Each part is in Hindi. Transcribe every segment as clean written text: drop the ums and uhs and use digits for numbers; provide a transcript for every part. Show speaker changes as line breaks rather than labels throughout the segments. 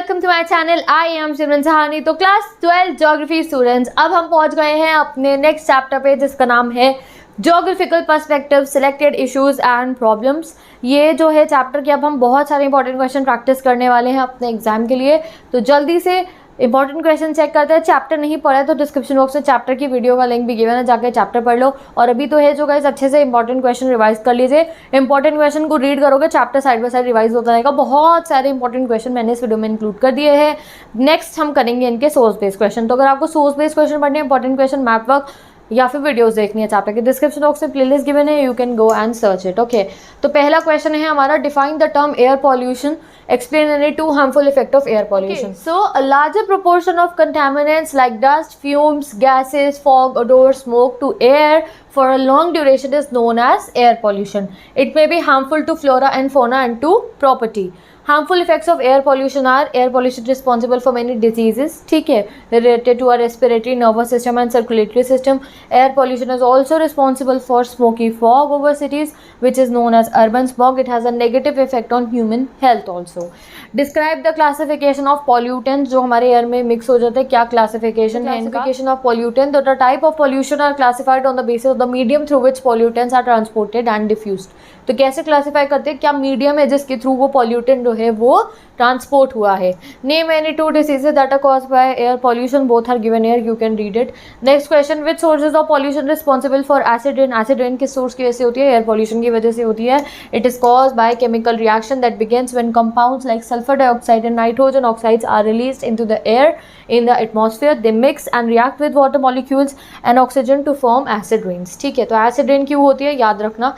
Welcome to my channel. I am Simran Sahani. तो क्लास 12 ज्योग्राफी स्टूडेंट्स, अब हम पहुंच गए हैं अपने नेक्स्ट चैप्टर पे जिसका नाम है geographical perspective, selected issues and problems. ये जो है चैप्टर के अब हम बहुत सारे इंपॉर्टेंट क्वेश्चन प्रैक्टिस करने वाले हैं अपने एग्जाम के लिए। तो जल्दी से इंपॉर्टेंट क्वेश्चन चेक करते हैं। चैप्टर नहीं पढ़ा है तो डिस्क्रिप्शन बॉक्स में चैप्टर की वीडियो का लिंक भी गिवन है, जाकर चैप्टर पढ़ लो। और अभी तो है जो गाइस अच्छे से इंपॉर्टेंट क्वेश्चन रिवाइज कर लीजिए। इंपॉर्टेंट क्वेश्चन को रीड करोगे, chapter side by side revise होता रहेगा। बहुत सारे इंपॉर्टेंट क्वेश्चन मैंने इस वीडियो में इंक्लूड कर दिए हैं। नेक्स्ट हम करेंगे इनके सोर्स बेस्ड क्वेश्चन। तो अगर आपको सोर्स बेस्ड क्वेश्चन पढ़ने, इंपॉर्टेंट क्वेश्चन, मैप वर्क या फिर वीडियोस देखनी है चैप्टर के, डिस्क्रिप्शन बॉक्स में प्लेलिस्ट गिवन है, you can go and search it. Okay, तो पहला क्वेश्चन है हमारा, define the term air pollution, explain any two harmful effect of air pollution. Okay. So a larger proportion of contaminants like dust, fumes, gases, fog, odor, smoke to air for a long duration is known as air pollution. It may be harmful to flora and fauna and to property. Harmful effects of air pollution are air pollution responsible for many diseases, ठीक है, related to our respiratory, nervous system and circulatory system. Air pollution is also responsible for smoky fog over cities, which is known as urban smog. It has a negative effect on human health also. Describe the classification of pollutants, जो हमारे एयर में मिक्स हो जाते हैं, क्या क्लासिफिकेशन है इनका? Classification of pollutant, the type of pollution are classified on the basis of the medium through which pollutants are transported and diffused. तो कैसे क्लासीफाई करते हैं, क्या मीडियम है जिसके थ्रू वो पॉल्यूटेंट जो है वो ट्रांसपोर्ट हुआ है। Name any two diseases that are caused by air pollution, both are given here, you can read it. Next question, which sources of pollution responsible for acid rain? Acid rain किस सोर्स की वजह से होती है? एयर पॉल्यूशन की वजह से होती है। It is caused by chemical reaction that begins when compounds like sulphur dioxide and nitrogen oxides are released into the air in the atmosphere. They mix and react with water molecules and oxygen to form acid rains. ठीक है, तो acid rain क्यों होती है याद रखना।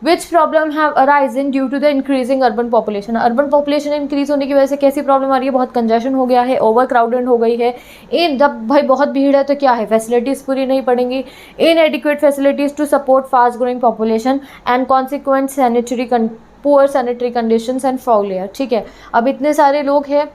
Which problem have arisen due to the increasing urban population? Urban population increase होने की वजह से कैसी प्रॉब्लम आ रही है? बहुत कंजेशन हो गया है, ओवर क्राउडेड हो गई है। जब भाई बहुत भीड़ है तो क्या है, फैसिलिटीज़ पूरी नहीं पड़ेंगी। Inadequate facilities to support fast growing population and consequent poor sanitary conditions and foul air. ठीक है, अब इतने सारे लोग हैं,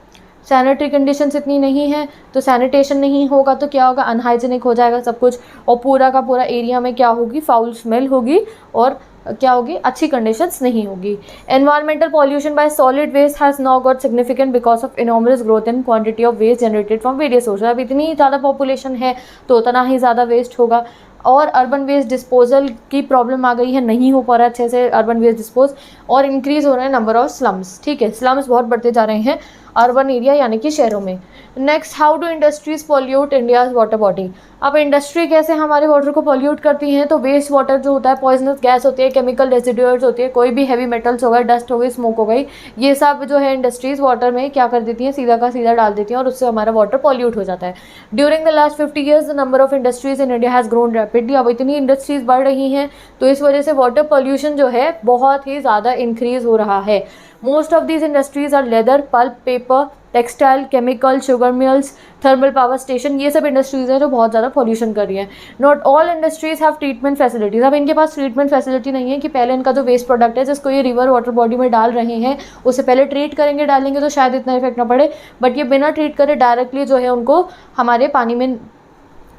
सैनिटरी कंडीशंस इतनी नहीं है, तो सैनिटेशन नहीं होगा तो क्या होगा, अनहाइजीनिक हो जाएगा सब कुछ, और पूरा का पूरा एरिया में क्या होगी, फाउल स्मेल होगी और क्या होगी, अच्छी कंडीशंस नहीं होगी। Environmental pollution by solid waste has now got significant because of enormous growth in quantity of waste generated from various sources. अब इतनी ज़्यादा पॉपुलेशन है तो उतना ही ज़्यादा वेस्ट होगा। और अर्बन वेस्ट डिस्पोजल की प्रॉब्लम आ गई है, नहीं हो पा रहा अच्छे से अर्बन वेस्ट डिस्पोज, और इंक्रीज़ हो रहा है नंबर ऑफ स्लम्स। ठीक है, स्लम्स बहुत बढ़ते जा रहे हैं अर्बन एरिया यानी कि शहरों में। Next, how do industries pollute India's water body? अब इंडस्ट्री कैसे हमारे वाटर को पॉल्यूट करती हैं? तो वेस्ट वाटर जो होता है, पॉइजनस गैस होती है, केमिकल रेसिड्यूअर्स होती है, कोई भी हैवी मेटल्स हो गए, डस्ट हो गई, स्मोक हो गई, ये सब जो है इंडस्ट्रीज वाटर में क्या कर देती हैं, सीधा का सीधा डाल देती हैं और उससे हमारा वाटर पॉल्यूट हो जाता है। During the last 50 years the number of industries in India has grown rapidly. अब इतनी इंडस्ट्रीज बढ़ रही हैं तो इस वजह से वाटर पॉल्यूशन जो है बहुत ही ज़्यादा इंक्रीज हो रहा है। Most of these industries are leather, pulp, paper, textile, chemical, sugar mills, thermal power station, ये सब इंडस्ट्रीज हैं जो बहुत ज़्यादा पॉल्यूशन कर रही हैं। Not all industries have treatment facilities. अब इनके पास ट्रीटमेंट फैसिलिटी नहीं है कि पहले इनका जो वेस्ट प्रोडक्ट है जिसको ये रिवर वाटर बॉडी में डाल रहे हैं उसे पहले ट्रीट करेंगे, डालेंगे तो शायद इतना इफेक्ट ना पड़े, बट ये बिना ट्रीट करे डायरेक्टली जो है उनको हमारे पानी में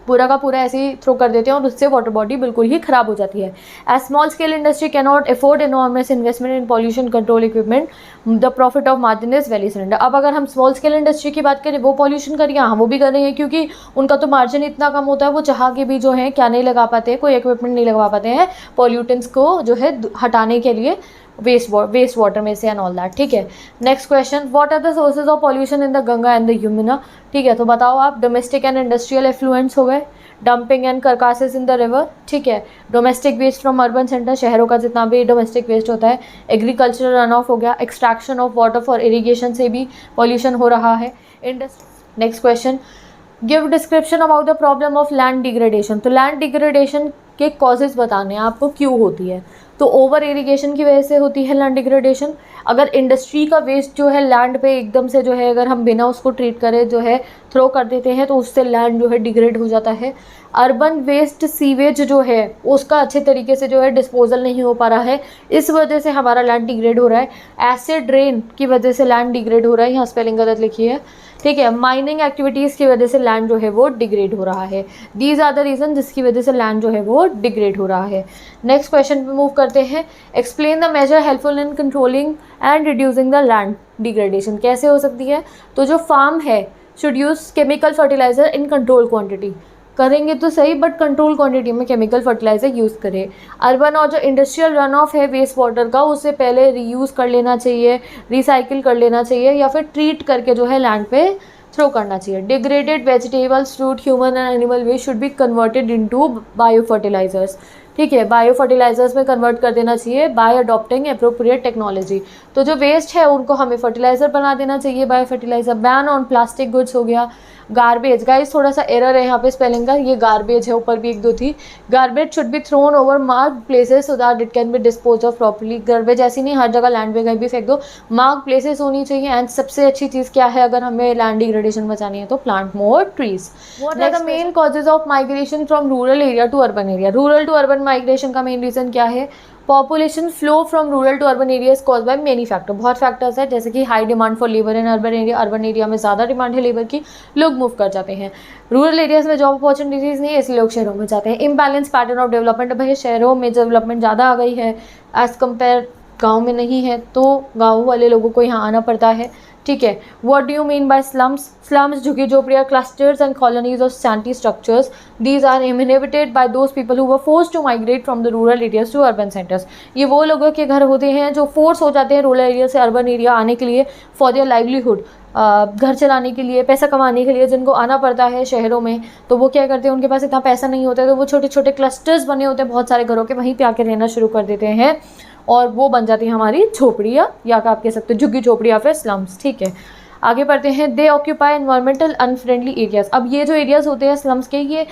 पूरा का पूरा ऐसे ही थ्रो कर देते हैं और उससे वाटर बॉडी बिल्कुल ही ख़राब हो जाती है। As small scale industry can not afford enormous investment in pollution control equipment, the profit of margin is very slender. अब अगर हम स्मॉल स्केल इंडस्ट्री की बात करें, वो पॉल्यूशन कर रही है, हाँ वो भी कर रही है, क्योंकि उनका तो मार्जिन इतना कम होता है, वो चाह के भी जो है क्या नहीं लगा पाते, कोई इक्विपमेंट नहीं लगा पाते हैं पॉल्यूटेंट्स को जो है हटाने के लिए वेस्ट वाटर में से एंड ऑल दैट। ठीक है, next question, what are the sources of pollution in the Ganga and the Yamuna? ठीक है, तो बताओ आप। डोमेस्टिक एंड इंडस्ट्रियल एफ्लुएंट्स हो गए, dumping and carcasses in the river, ठीक है, domestic waste from urban centre, शहरों का जितना भी डोमेस्टिक वेस्ट होता है, एग्रीकल्चरल रन ऑफ हो गया, extraction of water for irrigation से भी पॉल्यूशन हो रहा है। Next question, give description about the problem of land degradation. तो लैंड डिग्रेडेशन के कॉजेज बताने हैं आपको, क्यों होती है। तो ओवर इरिगेशन की वजह से होती है लैंड डिग्रेडेशन। अगर इंडस्ट्री का वेस्ट जो है लैंड पे एकदम से जो है अगर हम बिना उसको ट्रीट करे जो है थ्रो कर देते हैं तो उससे लैंड जो है डिग्रेड हो जाता है। अर्बन वेस्ट सीवेज जो है उसका अच्छे तरीके से जो है डिस्पोजल नहीं हो पा रहा है, इस वजह से हमारा लैंड डिग्रेड हो रहा है। एसिड रेन की वजह से लैंड डिग्रेड हो रहा है, यहाँ स्पेलिंग गलत लिखी है, ठीक है। माइनिंग एक्टिविटीज़ की वजह से लैंड जो है वो डिग्रेड हो रहा है। दीज आर द रीज़न जिसकी वजह से लैंड जो है वो डिग्रेड हो रहा है। नेक्स्ट क्वेश्चन पे मूव करते हैं। Explain the major helpful in controlling and reducing the land degradation कैसे हो सकती है? तो जो फार्म है should use chemical fertilizer in control quantity, करेंगे तो सही बट कंट्रोल क्वांटिटी में केमिकल फर्टिलाइज़र यूज़ करें। अर्बन और जो इंडस्ट्रियल रन ऑफ है वेस्ट वाटर का, उसे पहले रीयूज़ कर लेना चाहिए, रिसाइकिल कर लेना चाहिए, या फिर ट्रीट करके जो है लैंड पे थ्रो करना चाहिए। Degraded vegetables, fruit, human and animal waste should be converted into bio fertilizers, ठीक है, बायो फर्टिलाइजर्स में कन्वर्ट कर देना चाहिए बाय अडॉप्टिंग एप्रोप्रिएट टेक्नोलॉजी। तो जो वेस्ट है उनको हमें फर्टिलाइज़र बना देना चाहिए, bio fertiliser. Ban on plastic goods हो गया। गार्बेज, गाइस थोड़ा सा एरर है यहाँ पे स्पेलिंग का, ये गार्बेज है, ऊपर भी एक दो थी। Garbage should be thrown over marked places so that it can be dispose of properly. Garbage ऐसी नहीं हर जगह लैंड पे कहीं भी फेंक दो, मार्क्ड प्लेसेस होनी चाहिए। एंड सबसे अच्छी चीज़ क्या है अगर हमें लैंड डिग्रेडेशन बचानी है तो plant more trees. What are the main causes of migration from rural area to urban area? Rural to urban migration का मेन रीज़न क्या है? Population flow from rural to urban area is cause by many factor, बहुत फैक्टर्स है, जैसे कि high demand for labour in urban area, urban area में ज़्यादा डिमांड है लेबर की, लोग मूव कर जाते हैं। रूरल एरियाज में जॉब अपॉर्चुनिटीज़ नहीं है इसलिए लोग शहरों में जाते हैं। इम्बैलेंस पैटर्न ऑफ डेवलपमेंट, भाई शहरों में डेवलपमेंट ज़्यादा आ गई है एज़ कम्पेयर गाँव में नहीं है, तो गाँव वाले लोगों को यहाँ आना पड़ता है, ठीक है। What do you mean by slums? Slums झुग्गी झोपड़ियाँ, clusters and colonies of shanty structures, these are inhabited by those people who were forced to migrate from the rural areas to urban centres. ये वो लोगों के घर होते हैं जो फोर्स हो जाते हैं रूरल एरिया से अर्बन एरिया आने के लिए फॉर देयर लाइवलीहुड, घर चलाने के लिए, पैसा कमाने के लिए जिनको आना पड़ता है शहरों में। तो वो क्या करते हैं, उनके पास इतना पैसा नहीं होता है, तो वो छोटे छोटे क्लस्टर्स बने होते हैं बहुत सारे घरों के, वहीं पे आके रहना शुरू कर देते हैं और वो बन जाती है हमारी झोपड़ियाँ, या आप कह सकते हो झुग्गी झोपड़ी या फिर स्लम्स, ठीक है। आगे बढ़ते हैं। दे ऑक्यूपाई एनवायरमेंटल अनफ्रेंडली एरियाज। अब ये जो एरियाज होते हैं स्लम्स के, ये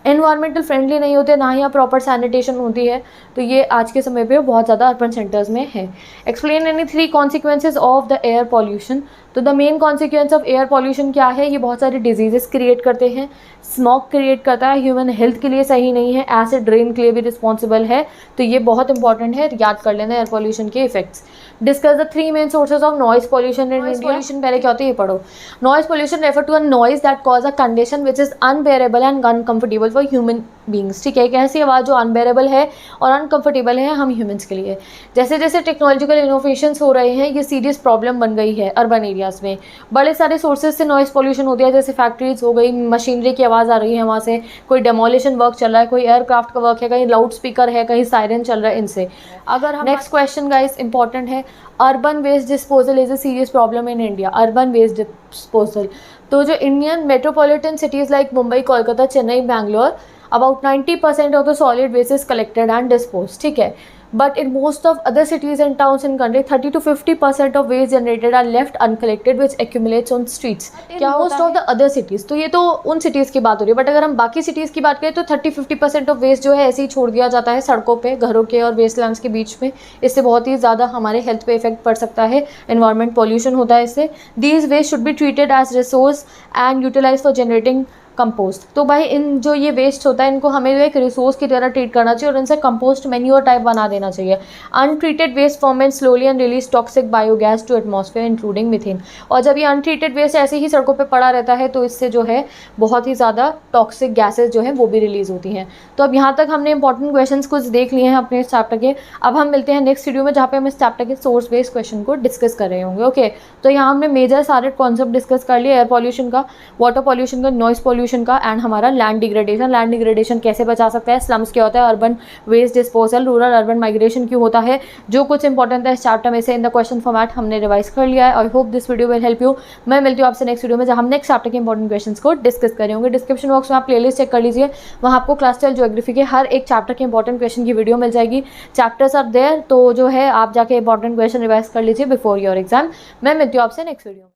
एनवायरमेंटल फ्रेंडली नहीं होते, ना ही यहाँ प्रॉपर सैनिटेशन होती है, तो ये आज के समय पे बहुत ज़्यादा अर्बन सेंटर्स में है। Explain any 3 consequences of the air pollution. तो the main consequence of air pollution क्या है? ये बहुत सारे डिजीजेस क्रिएट करते हैं, स्मॉग क्रिएट करता है, ह्यूमन हेल्थ के लिए सही नहीं है, एसिड रेन के लिए भी रिस्पॉन्सिबल है, तो ये बहुत इंपॉर्टेंट है, याद कर लेना एयर पॉल्यूशन के effects. Discuss the 3 main sources of noise pollution in India. Pollution पहले क्या होता है ये पढ़ो। Noise pollution refer to a noise that cause a condition which is unbearable and uncomfortable for human beings, ठीक है। एक ऐसी आवाज़ जो अनबेरेबल है और अनकंफर्टेबल है हम ह्यूमंस के लिए। जैसे जैसे टेक्नोलॉजिकल इनोवेशंस हो रहे हैं, ये सीरियस प्रॉब्लम बन गई है अर्बन एरियाज़ में। बड़े सारे सोर्सेज से नॉइज़ पॉल्यूशन होती है, जैसे फैक्ट्रीज हो गई, मशीनरी की आवाज़ आ रही है वहाँ से, कोई डेमोलिशन वर्क चल रहा है, कोई एयरक्राफ्ट का वर्क है, कहीं लाउड स्पीकर है, कहीं सायरन चल रहा है, इनसे। अगर हम नेक्स्ट क्वेश्चन गाइस इंपॉर्टेंट है, urban waste disposal is a serious problem in India. Urban waste disposal, तो जो Indian metropolitan cities like Mumbai, Kolkata, Chennai, Bangalore, about 90% of the solid waste is collected and disposed, ठीक है। But in most of other cities and towns in country, 30 to 50% of waste generated are left uncollected, which accumulates on streets. क्या most of the other cities, तो ये तो उन cities की बात हो रही है, बट अगर हम बाकी cities की बात करें तो 30-50% ऑफ वेस्ट जो है ऐसे ही छोड़ दिया जाता है सड़कों पे, घरों के और वेस्टलैंड्स के बीच में। इससे बहुत ही ज़्यादा हमारे हेल्थ पे इफेक्ट पड़ सकता है, एनवायरमेंट पॉल्यूशन होता है इससे। These waste should be treated as resource and utilized for generating compost. तो भाई इन जो ये वेस्ट होता है इनको हमें एक रिसोर्स की तरह ट्रीट करना चाहिए और इनसे कंपोस्ट मैन्योर टाइप बना देना चाहिए। Untreated waste ferment slowly and release toxic biogas to atmosphere including methane. और जब ये अनट्रीटेड वेस्ट ऐसे ही सड़कों पे पड़ा रहता है तो इससे जो है बहुत ही ज़्यादा टॉक्सिक गैसेज जो है वो भी रिलीज होती हैं। तो अब यहाँ तक हमने इंपॉर्टेंट क्वेश्चंस कुछ देख लिए हैं अपने इस चैप्टर के। अब हम मिलते हैं नेक्स्ट वीडियो में जहाँ पे हम इस चैप्टर के सोर्स बेस्ड क्वेश्चन को डिस्कस कर रहे होंगे। ओके, तो यहाँ हमने मेजर सारे कॉन्सेप्ट डिस्कस कर लिए, एयर पॉल्यूशन का, वाटर पॉल्यूशन का, नॉइस पॉल्यूशन का एंड हमारा लैंड डिग्रेडेशन। लैंड डिग्रेडेशन कैसे बचा सकता है, स्लम्स क्या होता है, urban waste disposal, rural urban migration क्यों होता है, जो कुछ इंपॉर्टेंट है इस चैप्टर में से इन द क्वेश्चन फॉर्मेट हमने रिवाइज कर लिया है। I hope this video will help you. मैं मिलती हूँ आपसे नेक्स्ट वीडियो में जहाँ हम नेक्स्ट चैप्टर के इंपॉर्टेंट क्वेश्चंस को डिस्कस कर रहे होंगे। डिस्क्रिप्शन बॉक्स में आप प्लेलिस्ट चेक कर लीजिए, वहाँ आपको क्लास 12 ज्योग्राफी के हर एक चैप्टर के इंपॉर्टेंट क्वेश्चन की वीडियो मिल जाएगी। चैप्टर्स आर देयर, तो जो है आप जाके इंपॉर्टेंट क्वेश्चन रिवाइज कर लीजिए बिफोर योर एग्जाम। मैं मिलती हूँ आपसे नेक्स्ट वीडियो में।